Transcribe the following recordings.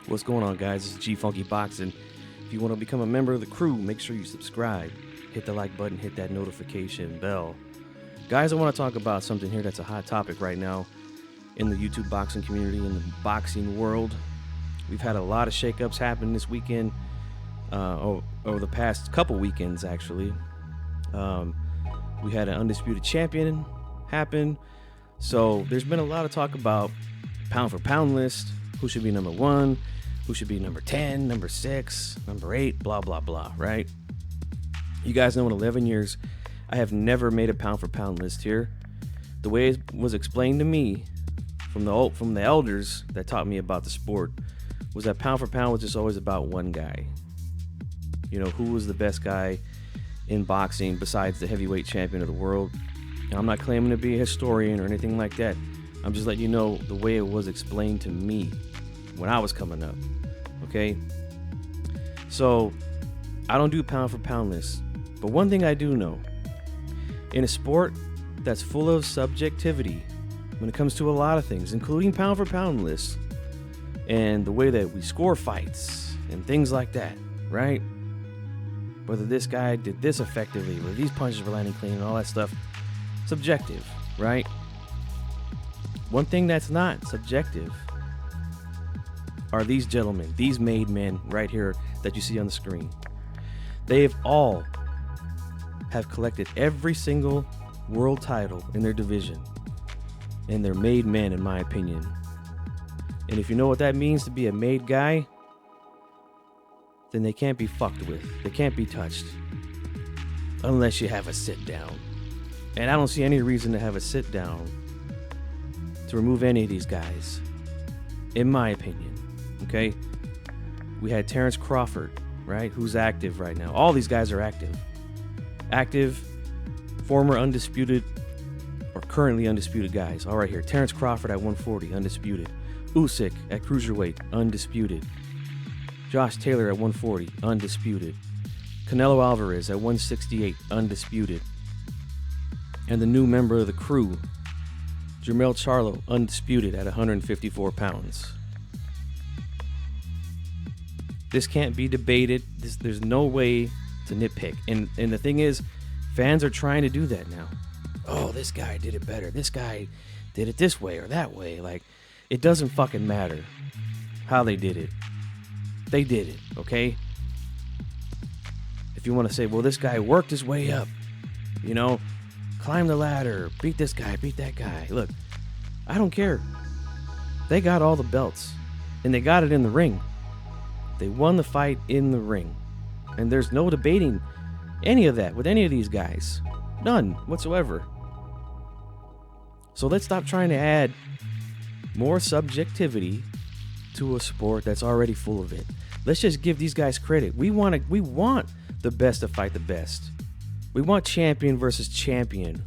What's going on, guys? This is gfunkyboxing. If you want to become a member of the crew, make sure you subscribe, hit the like button, hit that notification bell. Guys, I want to talk about something here that's a hot topic right now in the YouTube boxing community, in the boxing world. We've had a lot of shakeups happen this weekend, over the past couple weekends, actually. We had an undisputed champion happen. So there's been a lot of talk about pound for pound list, who should be number 1, who should be number 10, number 6, number 8, blah, blah, blah, right? You guys know in 11 years, I have never made a pound for pound list here. The way it was explained to me from the elders that taught me about the sport was that pound for pound was just always about one guy. You know, who was the best guy in boxing besides the heavyweight champion of the world. Now, I'm not claiming to be a historian or anything like that. I'm just letting you know the way it was explained to me when I was coming up, okay? So, I don't do pound for pound lists. But one thing I do know, in a sport that's full of subjectivity when it comes to a lot of things, including pound for pound lists, and the way that we score fights and things like that, right? Whether this guy did this effectively, whether these punches were landing clean and all that stuff, subjective, right? One thing that's not subjective are these gentlemen, these made men right here that you see on the screen. They've all have collected every single world title in their division, and they're made men, in my opinion. And if you know what that means to be a made guy, then they can't be fucked with. They can't be touched unless you have a sit down. And I don't see any reason to have a sit down to remove any of these guys, in my opinion. Okay? We had Terrence Crawford, right? Who's active right now. All these guys are active. Active, former undisputed, or currently undisputed guys. All right here. Terrence Crawford at 140, undisputed. Usyk at cruiserweight, undisputed. Josh Taylor at 140, undisputed. Canelo Alvarez at 168, undisputed. And the new member of the crew, Jermell Charlo, undisputed at 154 pounds. This can't be debated. There's no way to nitpick. And the thing is, fans are trying to do that now. Oh, this guy did it better. This guy did it this way or that way. Like, it doesn't fucking matter how they did it. They did it, okay? If you want to say, well, this guy worked his way up, you know, climb the ladder, beat this guy, beat that guy. Look, I don't care. They got all the belts, and they got it in the ring. They won the fight in the ring. And there's no debating any of that with any of these guys. None whatsoever. So let's stop trying to add more subjectivity to a sport that's already full of it. Let's just give these guys credit. We want the best to fight the best. We want champion versus champion.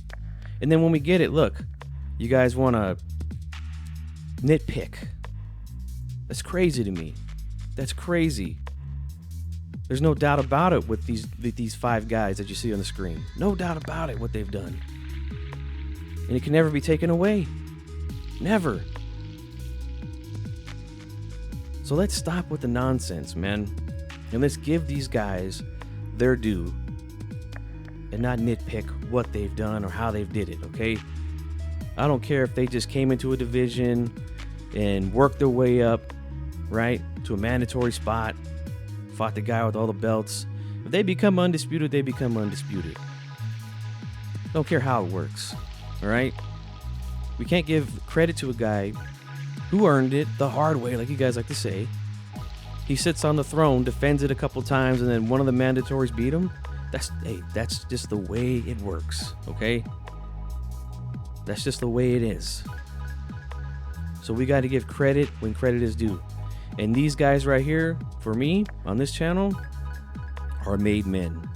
And then when we get it, look, you guys want to nitpick. That's crazy to me. That's crazy. There's no doubt about it with these 5 guys that you see on the screen. No doubt about it what they've done. And it can never be taken away. Never. So let's stop with the nonsense, man. And let's give these guys their due and not nitpick what they've done or how they've did it, okay? I don't care if they just came into a division and worked their way up, right, to a mandatory spot, fought the guy with all the belts. If they become undisputed, they become undisputed. Don't care how it works, all right? We can't give credit to a guy who earned it the hard way, like you guys like to say. He sits on the throne, defends it a couple times, and then one of the mandatories beat him. That's just the way it works, okay? That's just the way it is. So we got to give credit when credit is due. And these guys right here, for me, on this channel, are made men.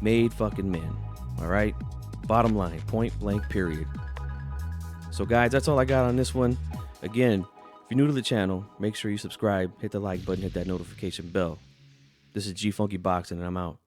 Made fucking men, all right? Bottom line, point blank, period. So guys, that's all I got on this one. Again, if you're new to the channel, make sure you subscribe, hit the like button, hit that notification bell. This is gfunkyboxing, and I'm out.